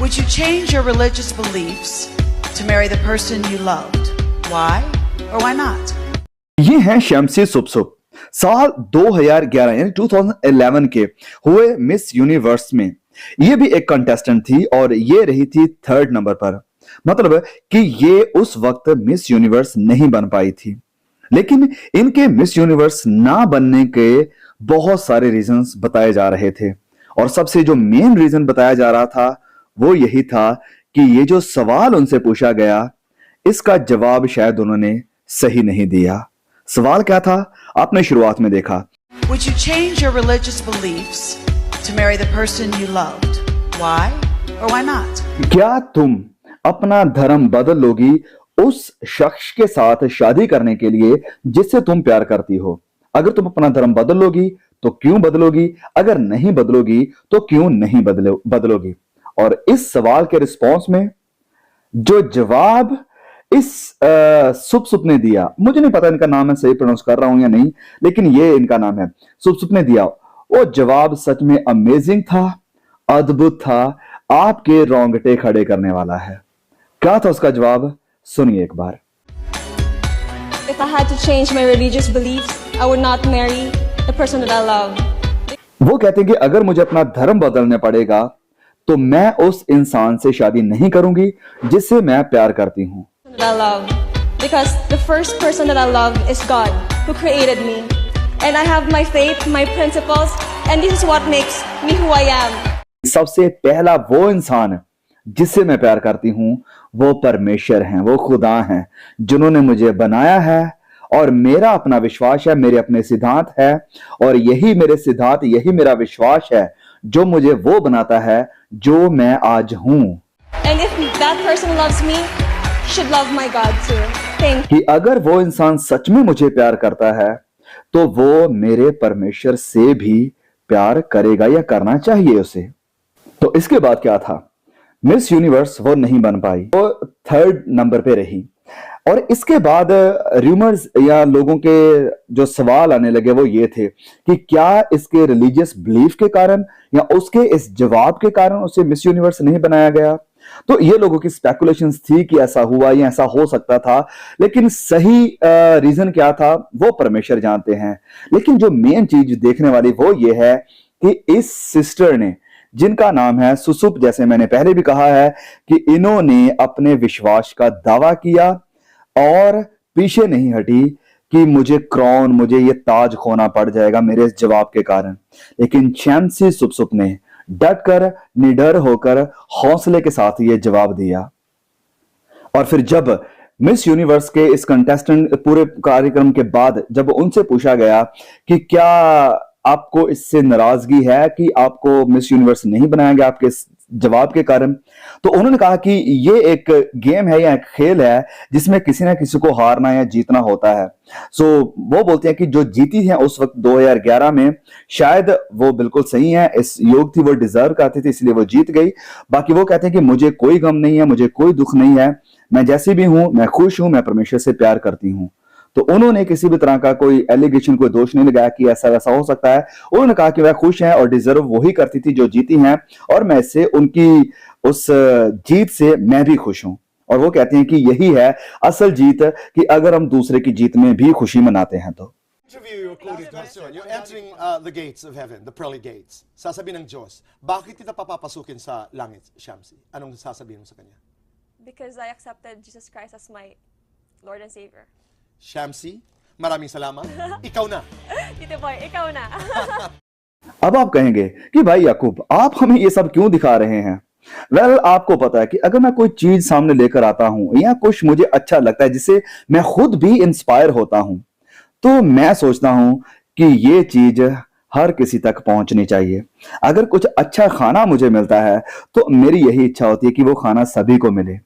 Would you change your religious beliefs to marry the person you loved? Why or why not? ये हैं शम्सी सुप-सुप। साल 2011 यानी 2011 के हुए मिस यूनिवर्स में ये भी एक कंटेस्टेंट थी और ये रही थी 3rd नंबर पर। मतलब कि ये उस वक्त मिस यूनिवर्स नहीं बन पाई थी, लेकिन इनके मिस यूनिवर्स ना बनने के बहुत सारे रीजंस बताए जा रहे थे और सबसे जो मेन रीजन बताया जा रहा था वो यही था कि ये जो सवाल उनसे पूछा गया इसका जवाब शायद उन्होंने सही नहीं दिया। सवाल क्या था आपने शुरुआत में देखा। Would you change your religious beliefs to marry the person you loved? Why or why not? क्या तुम अपना धर्म बदल लोगी उस शख्स के साथ शादी करने के लिए जिससे तुम प्यार करती हो? अगर तुम अपना धर्म बदल लोगी तो क्यों बदलोगी? अगर नहीं बदलोगी तो क्यों नहीं बदलोगी? और इस सवाल के रिस्पॉन्स में जो जवाब इस सुप-सुप ने दिया, मुझे नहीं पता इनका नाम मैं सही प्रोनाउंस कर रहा हूं या नहीं, लेकिन ये इनका नाम है, सुप-सुप ने दिया, वो जवाब सच में अमेजिंग था, अद्भुत था, आपके रोंगटे खड़े करने वाला है। क्या था उसका जवाब? सुनिए एक बार। If I had to change my religious beliefs, I would not marry the person that I love. वो कहते हैं कि अगर मुझे अपना धर्म बदलना पड़ेगा तो मैं उस इंसान से शादी नहीं करूंगी जिससे मैं प्यार करती हूं। That I love, because the first person that I love is God, who created me, and I have my faith, my principles, and this is what makes me who I am. सबसे पहला वो इंसान जिससे मैं प्यार करती हूं वो परमेश्वर हैं, वो खुदा हैं जिन्होंने मुझे बनाया है और मेरा अपना विश्वास है, मेरे अपने सिद्धांत है और यही मेरे सिद्धांत, यही मेरा विश्वास है जो मुझे वो बनाता है जो मैं आज हूं। And if that person loves me, he should love my God too. Thank you. कि अगर वो इंसान सच में मुझे प्यार करता है तो वो मेरे परमेश्वर से भी प्यार करेगा या करना चाहिए उसे। तो इसके बाद क्या था? मिस यूनिवर्स वो नहीं बन पाई, वो 3rd नंबर पे रही और इसके बाद रूमर्स या लोगों के जो सवाल आने लगे वो ये थे कि क्या इसके रिलीजियस बिलीफ के कारण या उसके इस जवाब के कारण उसे मिस यूनिवर्स नहीं बनाया गया। तो ये लोगों की स्पेकुलेशंस थी कि ऐसा हुआ या ऐसा हो सकता था, लेकिन सही रीजन क्या था वो परमेश्वर जानते हैं। लेकिन जो मेन चीज देखने वाली वो ये है कि इस सिस्टर ने, जिनका नाम है सुसुप, जैसे मैंने पहले भी कहा है कि इन्होंने अपने विश्वास का दावा किया और पीछे नहीं हटी कि मुझे क्रॉन, मुझे ये ताज खोना पड़ जाएगा मेरे इस जवाब के कारण। लेकिन शम्सी सुप-सुप ने डटकर, निडर होकर, हौसले के साथ ये जवाब दिया। और फिर जब मिस यूनिवर्स के इस कंटेस्टेंट पूरे कार्यक्रम के बाद जब उनसे पूछा गया कि क्या आपको इससे नाराजगी है कि आपको मिस यूनिवर्स नहीं बनाया गया आपके जवाब के कारण, तो उन्होंने कहा कि ये एक गेम है या एक खेल है जिसमें किसी ना किसी को हारना या जीतना होता है। सो वो बोलते हैं कि जो जीती है उस वक्त 2011 में शायद वो बिल्कुल सही है, इस योग थी, वो डिजर्व करती थी इसलिए वो जीत गई। बाकी वो कहते हैं कि मुझे कोई गम नहीं है, मुझे कोई दुख नहीं है, मैं जैसी भी हूं, मैं खुश हूं, मैं परमेश्वर से प्यार करती हूं। तो उन्होंने किसी भी तरह का कोई एलिगेशन, कोई दोष नहीं लगाया कि ऐसा वैसा हो सकता है। उन्होंने कहा कि वह खुश हैं और डिजर्व वही करती थी जो जीती हैं और मैं इससे, उनकी उस जीत से मैं भी खुश हूं। और वो कहते हैं कि यही है असल जीत, कि अगर हम दूसरे की जीत में भी खुशी मनाते हैं तो। Interview your quoted question. You're entering the gates of heaven, the pearly gates. Sasabihin ng Diyos, bakit kita papapasukin sa langit, Shamsi? Anong sasabihin mo sa kanya? Because I accepted Jesus Christ as my Lord and Savior. Shamsi, maraming salamat. Ikaw na. Tito Boy, ikaw na. अब आप कहेंगे कि भाई याकूब, आप हमें ये सब क्यों दिखा रहे हैं? वेल, आपको पता है कि अगर मैं कोई चीज सामने लेकर आता हूं या कुछ मुझे अच्छा लगता है जिससे मैं खुद भी इंस्पायर होता हूं, तो मैं सोचता हूं कि ये चीज हर किसी तक पहुंचनी चाहिए। अगर कुछ अच्छा खाना मुझे मिलता है तो मेरी यही इच्छा होती है कि वो खाना सभी को मिले।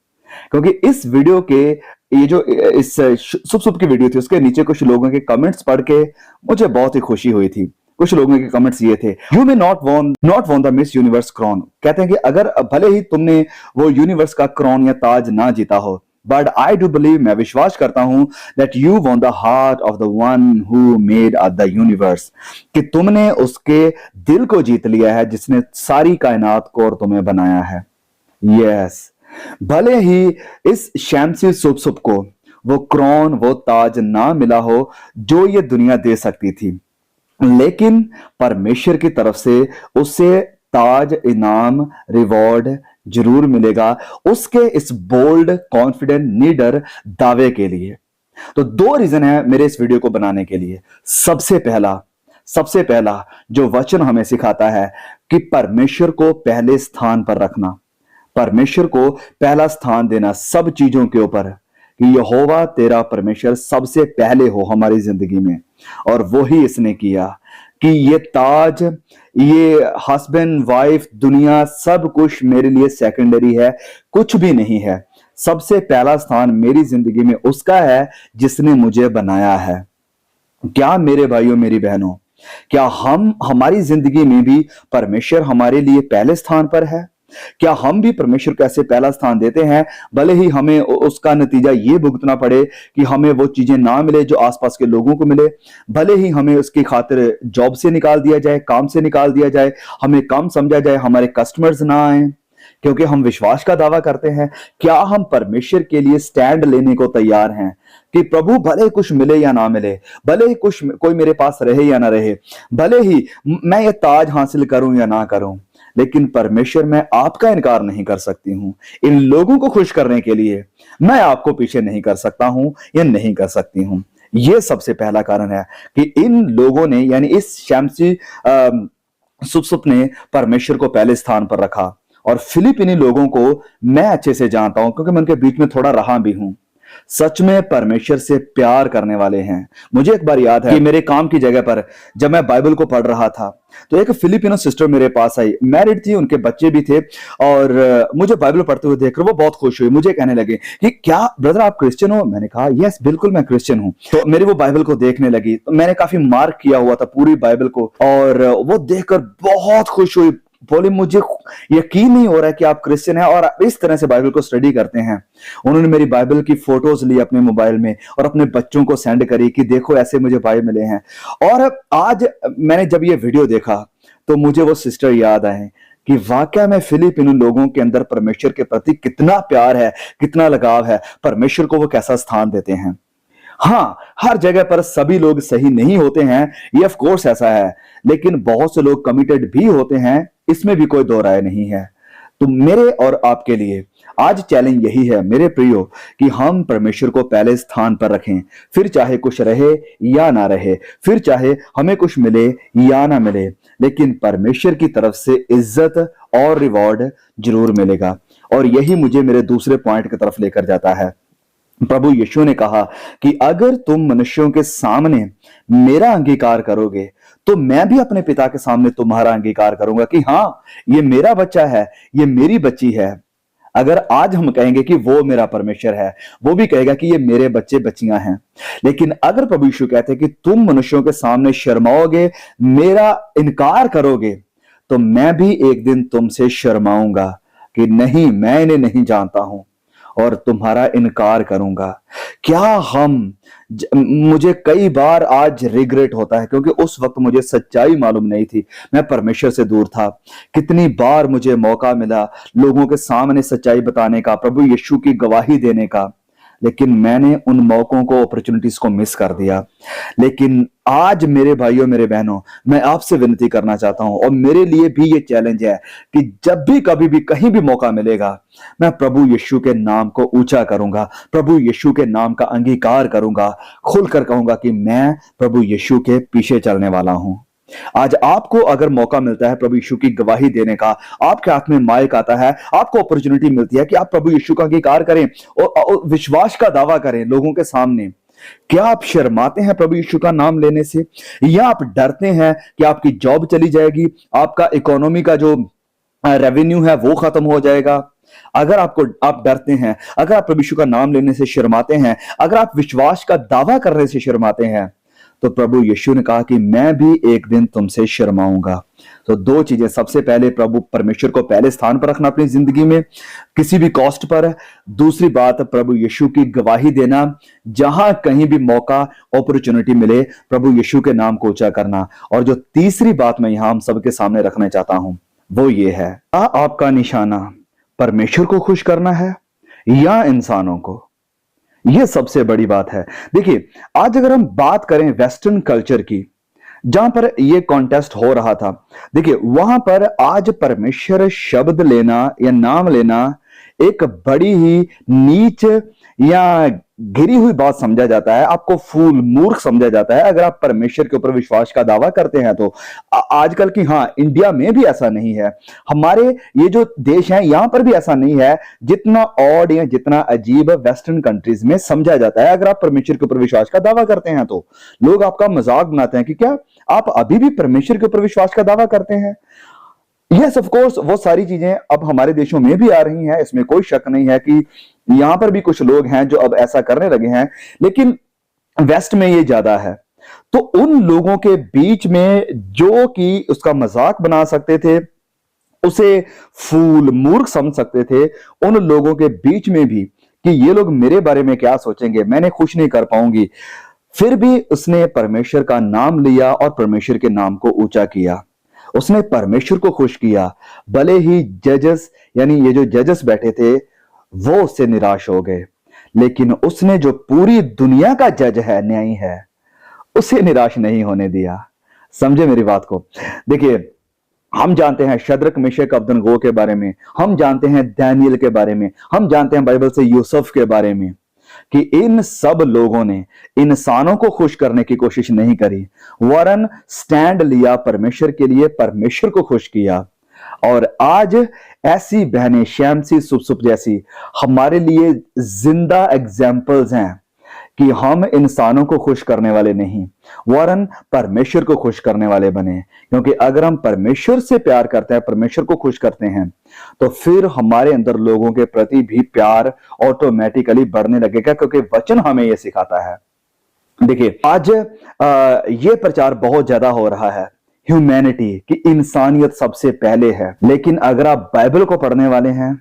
क्योंकि इस वीडियो के, ये जो इस सुप-सुप की वीडियो थी, उसके नीचे कुछ लोगों के कमेंट्स पढ़ के मुझे बहुत ही खुशी हुई थी। कुछ लोगों के कमेंट्स ये थे, you may not won the Miss Universe crown. कहते हैं कि अगर भले ही तुमने वो यूनिवर्स का क्रॉन या ताज ना जीता हो, बट आई डू बिलीव, मैं विश्वास करता हूं, that you won the heart of the one who made the universe, कि तुमने उसके दिल को जीत लिया है जिसने सारी कायनात को और तुम्हें बनाया है। यस, भले ही इस शैम्सी सुप को वो क्राउन, वो ताज ना मिला हो जो ये दुनिया दे सकती थी, लेकिन परमेश्वर की तरफ से उसे ताज, इनाम, रिवॉर्ड जरूर मिलेगा उसके इस बोल्ड, कॉन्फिडेंट, निडर दावे के लिए। तो दो रीजन है मेरे इस वीडियो को बनाने के लिए। सबसे पहला जो वचन हमें सिखाता है कि परमेश्वर को पहले स्थान पर रखना, परमेश्वर को पहला स्थान देना सब चीजों के ऊपर, कि यहोवा तेरा परमेश्वर सबसे पहले हो हमारी जिंदगी में। और वो ही इसने किया कि ये ताज, ये हस्बैंड वाइफ, दुनिया, सब कुछ मेरे लिए सेकेंडरी है, कुछ भी नहीं है। सबसे पहला स्थान मेरी जिंदगी में उसका है जिसने मुझे बनाया है। क्या मेरे भाइयों, मेरी बहनों, क्या हमारी जिंदगी में भी परमेश्वर हमारे लिए पहले स्थान पर है? क्या हम भी परमेश्वर को ऐसे पहला स्थान देते हैं, भले ही हमें उसका नतीजा ये भुगतना पड़े कि हमें वो चीजें ना मिले जो आसपास के लोगों को मिले, भले ही हमें उसकी खातिर जॉब से निकाल दिया जाए, काम से निकाल दिया जाए, हमें कम समझा जाए, हमारे कस्टमर्स ना आए क्योंकि हम विश्वास का दावा करते हैं? क्या हम परमेश्वर के लिए स्टैंड लेने को तैयार हैं कि प्रभु भले कुछ मिले या ना मिले, भले ही कुछ कोई मेरे पास रहे या ना रहे, भले ही मैं ये ताज हासिल करूं या ना करूं, लेकिन परमेश्वर, मैं आपका इनकार नहीं कर सकती हूं। इन लोगों को खुश करने के लिए मैं आपको पीछे नहीं कर सकता हूं या नहीं कर सकती हूं। यह सबसे पहला कारण है कि इन लोगों ने, यानी इस शैम्सी सुप ने परमेश्वर को पहले स्थान पर रखा। और फिलिपिनी लोगों को मैं अच्छे से जानता हूं क्योंकि मैं उनके बीच में थोड़ा रहा भी हूं। सच में परमेश्वर से प्यार करने वाले हैं। मुझे एक बार याद है कि मेरे काम की जगह पर जब मैं बाइबल को पढ़ रहा था तो एक फिलिपिनो सिस्टर मेरे पास आई, मैरिड थी, उनके बच्चे भी थे, और मुझे बाइबल पढ़ते हुए देखकर वो बहुत खुश हुई। मुझे कहने लगे कि क्या ब्रदर आप क्रिश्चियन हो? मैंने कहा यस बिल्कुल मैं क्रिश्चियन हूं। तो मेरी वो बाइबल को देखने लगी, तो मैंने काफी मार्क किया हुआ था पूरी बाइबल को, और वो देखकर बहुत खुश हुई। बोले मुझे यकीन नहीं हो रहा है कि आप क्रिश्चियन हैं और इस तरह से बाइबल को स्टडी करते हैं। उन्होंने मेरी बाइबल की फोटोज ली अपने मोबाइल में और अपने बच्चों को सेंड करी कि देखो ऐसे मुझे भाई मिले हैं। और आज मैंने जब ये वीडियो देखा तो मुझे वो सिस्टर याद आए कि वाकई में फिलिपिनो लोगों के अंदर परमेश्वर के प्रति कितना प्यार है, कितना लगाव है, परमेश्वर को वो कैसा स्थान देते हैं। हाँ, हर जगह पर सभी लोग सही नहीं होते हैं, ये ऑफ कोर्स ऐसा है, लेकिन बहुत से लोग कमिटेड भी होते हैं, इसमें भी कोई दो राय नहीं है। तो मेरे और आपके लिए आज चैलेंज यही है मेरे प्रियो कि हम परमेश्वर को पहले स्थान पर रखें, फिर चाहे कुछ रहे या ना रहे, फिर चाहे हमें कुछ मिले या ना मिले, लेकिन परमेश्वर की तरफ से इज्जत और रिवॉर्ड जरूर मिलेगा। और यही मुझे मेरे दूसरे पॉइंट की तरफ लेकर जाता है। प्रभु यीशु ने कहा कि अगर तुम मनुष्यों के सामने मेरा अंगीकार करोगे तो मैं भी अपने पिता के सामने तुम्हारा अंगीकार करूंगा कि हाँ ये मेरा बच्चा है, ये मेरी बच्ची है। अगर आज हम कहेंगे कि वो मेरा परमेश्वर है, वो भी कहेगा कि ये मेरे बच्चे बच्चियां हैं। लेकिन अगर प्रभु यीशु कहते हैं कि तुम मनुष्यों के सामने शर्माओगे, मेरा इनकार करोगे, तो मैं भी एक दिन तुमसे शर्माऊंगा कि नहीं मैं इन्हें नहीं जानता हूं और तुम्हारा इनकार करूंगा। क्या मुझे कई बार आज रिग्रेट होता है क्योंकि उस वक्त मुझे सच्चाई मालूम नहीं थी, मैं परमेश्वर से दूर था। कितनी बार मुझे मौका मिला लोगों के सामने सच्चाई बताने का, प्रभु यीशु की गवाही देने का, लेकिन मैंने उन मौकों को, अपॉर्चुनिटीज को मिस कर दिया। लेकिन आज मेरे भाइयों, मेरे बहनों, मैं आपसे विनती करना चाहता हूं और मेरे लिए भी ये चैलेंज है कि जब भी कभी भी कहीं भी मौका मिलेगा, मैं प्रभु यीशु के नाम को ऊंचा करूंगा, प्रभु यीशु के नाम का अंगीकार करूंगा, खुलकर कहूंगा कि मैं प्रभु यीशु के पीछे चलने वाला हूं। आज आपको अगर मौका मिलता है प्रभु यीशु की गवाही देने का, आपके हाथ में माइक आता है, आपको अपॉर्चुनिटी मिलती है कि आप प्रभु यीशु का अंगीकार करें और विश्वास का दावा करें लोगों के सामने, क्या आप शर्माते हैं प्रभु यीशु का नाम लेने से, या आप डरते हैं कि आपकी जॉब चली जाएगी, आपका इकोनॉमी का जो रेवेन्यू है वो खत्म हो जाएगा? अगर आप डरते हैं, अगर आप प्रभु यीशु का नाम लेने से शर्माते हैं, अगर आप विश्वास का दावा करने से शर्माते हैं, तो प्रभु यीशु ने कहा कि मैं भी एक दिन तुमसे शर्माऊंगा। तो दो चीजें, सबसे पहले प्रभु परमेश्वर को पहले स्थान पर रखना अपनी जिंदगी में किसी भी कॉस्ट पर। दूसरी बात, प्रभु यीशु की गवाही देना, जहां कहीं भी मौका, अपॉर्चुनिटी मिले, प्रभु यीशु के नाम को ऊंचा करना। और जो तीसरी बात मैं यहां हम सबके सामने रखना चाहता हूं वो ये है, आपका निशाना परमेश्वर को खुश करना है या इंसानों को? यह सबसे बड़ी बात है। देखिए, आज अगर हम बात करें वेस्टर्न कल्चर की, जहां पर यह कॉन्टेस्ट हो रहा था, देखिए वहां पर आज परमेश्वर शब्द लेना या नाम लेना एक बड़ी ही नीच या गिरी हुई बात समझा जाता है। आपको फूल, मूर्ख समझा जाता है अगर आप परमेश्वर के ऊपर विश्वास का दावा करते हैं तो। आजकल की, हाँ, इंडिया में भी ऐसा नहीं है, हमारे ये जो देश है यहां पर भी ऐसा नहीं है जितना ऑड या जितना अजीब वेस्टर्न कंट्रीज में समझा जाता है। अगर आप परमेश्वर के ऊपर विश्वास का दावा करते हैं तो लोग आपका मजाक बनाते हैं कि क्या आप अभी भी परमेश्वर के ऊपर विश्वास का दावा करते हैं? यस, ऑफ कोर्स, वो सारी चीजें अब हमारे देशों में भी आ रही हैं, इसमें कोई शक नहीं है कि यहां पर भी कुछ लोग हैं जो अब ऐसा करने लगे हैं, लेकिन वेस्ट में ये ज्यादा है। तो उन लोगों के बीच में जो कि उसका मजाक बना सकते थे, उसे फूल, मूर्ख समझ सकते थे, उन लोगों के बीच में भी कि ये लोग मेरे बारे में क्या सोचेंगे, मैंने खुश नहीं कर पाऊंगी, फिर भी उसने परमेश्वर का नाम लिया और परमेश्वर के नाम को ऊंचा किया। उसने परमेश्वर को खुश किया। भले ही जजेस, यानी ये जो जजेस बैठे थे, वो उससे निराश हो गए, लेकिन उसने जो पूरी दुनिया का जज है, न्यायी है, उसे निराश नहीं होने दिया। समझे मेरी बात को? देखिए, हम जानते हैं शद्रक, मेशक, अबदनगो के बारे में, हम जानते हैं दानियल के बारे में, हम जानते हैं बाइबल से यूसुफ के बारे में कि इन सब लोगों ने इंसानों को खुश करने की कोशिश नहीं करी, वरन स्टैंड लिया परमेश्वर के लिए, परमेश्वर को खुश किया। और आज ऐसी बहनें, शैमसी, सुप जैसी हमारे लिए जिंदा एग्जाम्पल्स हैं कि हम इंसानों को खुश करने वाले नहीं, वरन परमेश्वर को खुश करने वाले बने। क्योंकि अगर हम परमेश्वर से प्यार करते हैं, परमेश्वर को खुश करते हैं, तो फिर हमारे अंदर लोगों के प्रति भी प्यार ऑटोमेटिकली बढ़ने लगेगा, क्योंकि वचन हमें यह सिखाता है। देखिए, आज ये प्रचार बहुत ज्यादा हो रहा है, ह्यूमैनिटी की, इंसानियत सबसे पहले है। लेकिन अगर आप बाइबल को पढ़ने वाले हैं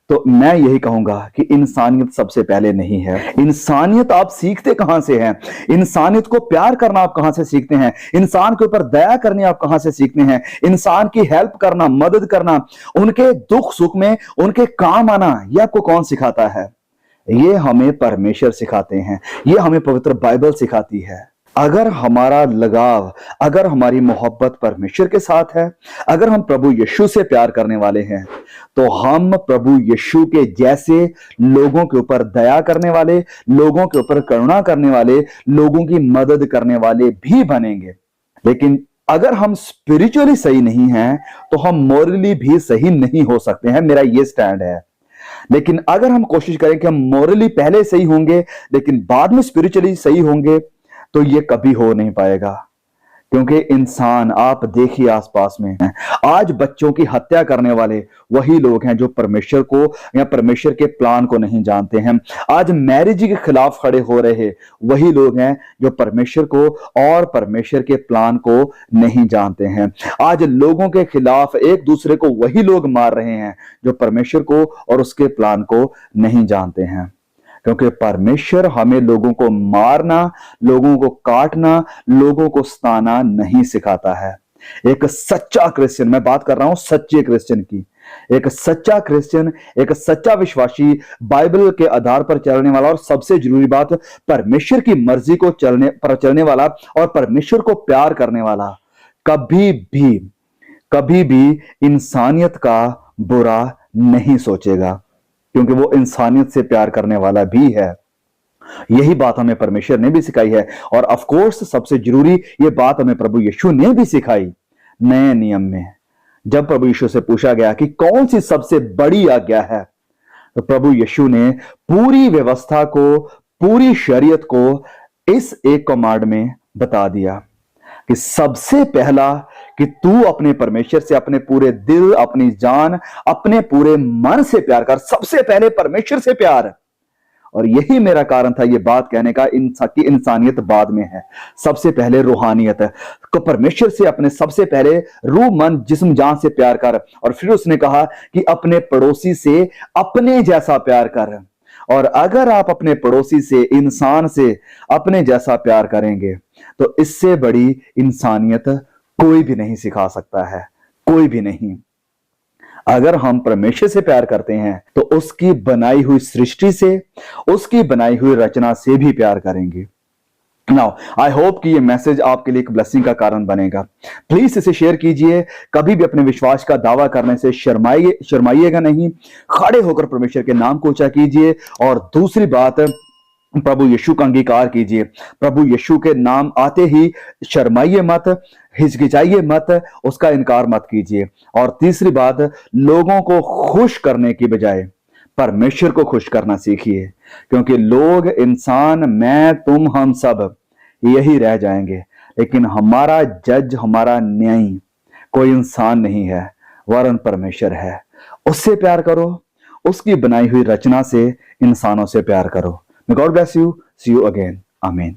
तो मैं यही कहूंगा कि इंसानियत सबसे पहले नहीं है। इंसानियत आप सीखते कहां से हैं? इंसानियत को प्यार करना आप कहां से सीखते हैं? इंसान के ऊपर दया करनी आप कहां से सीखते हैं? इंसान की हेल्प करना, मदद करना, उनके दुख सुख में उनके काम आना, यह आपको कौन सिखाता है? ये हमें परमेश्वर सिखाते हैं, ये हमें पवित्र बाइबल सिखाती है। अगर हमारा लगाव, अगर हमारी मोहब्बत परमेश्वर के साथ है, अगर हम प्रभु यीशु से प्यार करने वाले हैं, तो हम प्रभु यीशु के जैसे लोगों के ऊपर दया करने वाले, लोगों के ऊपर करुणा करने वाले, लोगों की मदद करने वाले भी बनेंगे। लेकिन अगर हम स्पिरिचुअली सही नहीं हैं, तो हम मोरली भी सही नहीं हो सकते हैं, मेरा यह स्टैंड है। लेकिन अगर हम कोशिश करें कि हम मोरली पहले सही होंगे लेकिन बाद में स्पिरिचुअली सही होंगे, तो ये कभी हो नहीं पाएगा। क्योंकि इंसान, आप देखिए आसपास में, आज बच्चों की हत्या करने वाले वही लोग हैं जो परमेश्वर को या परमेश्वर के प्लान को नहीं जानते हैं। आज मैरिज के खिलाफ खड़े हो रहे वही लोग हैं जो परमेश्वर को और परमेश्वर के प्लान को नहीं जानते हैं। आज लोगों के खिलाफ एक दूसरे को वही लोग मार रहे हैं जो परमेश्वर को और उसके प्लान को नहीं जानते हैं। क्योंकि परमेश्वर हमें लोगों को मारना, लोगों को काटना, लोगों को सताना नहीं सिखाता है। एक सच्चा क्रिश्चियन, मैं बात कर रहा हूं सच्चे क्रिश्चियन की, एक सच्चा क्रिश्चियन, एक सच्चा विश्वासी, बाइबल के आधार पर चलने वाला, और सबसे जरूरी बात, परमेश्वर की मर्जी को चलने वाला और परमेश्वर को प्यार करने वाला, कभी भी इंसानियत का बुरा नहीं सोचेगा, क्योंकि वो इंसानियत से प्यार करने वाला भी है। यही बात हमें परमेश्वर ने भी सिखाई है, और ऑफ कोर्स सबसे जरूरी ये बात हमें प्रभु यीशु ने भी सिखाई। नए नियम में जब प्रभु यीशु से पूछा गया कि कौन सी सबसे बड़ी आज्ञा है, तो प्रभु यीशु ने पूरी व्यवस्था को, पूरी शरीयत को इस एक कमांड में बता दिया कि सबसे पहला कि तू अपने परमेश्वर से अपने पूरे दिल, अपनी जान, अपने पूरे मन से प्यार कर। सबसे पहले परमेश्वर से प्यार। और यही मेरा कारण था ये बात कहने का, कि इंसानियत बाद में है, सबसे पहले रूहानियत है। तो परमेश्वर से अपने सबसे पहले रूह, मन, जिस्म, जान से प्यार कर। और फिर उसने कहा कि अपने पड़ोसी से अपने जैसा प्यार कर। और अगर आप अपने पड़ोसी से, इंसान से अपने जैसा प्यार करेंगे, तो इससे बड़ी इंसानियत कोई भी नहीं सिखा सकता है, कोई भी नहीं। अगर हम परमेश्वर से प्यार करते हैं तो उसकी बनाई हुई सृष्टि से, उसकी बनाई हुई रचना से भी प्यार करेंगे। नाउ आई होप कि ये मैसेज आपके लिए एक ब्लेसिंग का कारण बनेगा। प्लीज इसे शेयर कीजिए। कभी भी अपने विश्वास का दावा करने से शर्माइएगा नहीं। खड़े होकर परमेश्वर के नाम को ऊंचा कीजिए। और दूसरी बात, प्रभु यीशु का अंगीकार कीजिए। प्रभु यीशु के नाम आते ही शर्माइए मत, हिचकिचाइए मत, उसका इनकार मत कीजिए। और तीसरी बात, लोगों को खुश करने की बजाय परमेश्वर को खुश करना सीखिए, क्योंकि लोग, इंसान, मैं, तुम, हम सब यही रह जाएंगे, लेकिन हमारा जज, हमारा न्यायी कोई इंसान नहीं है, वरन परमेश्वर है। उससे प्यार करो, उसकी बनाई हुई रचना से, इंसानों से प्यार करो। May God bless you. See you again. Amen.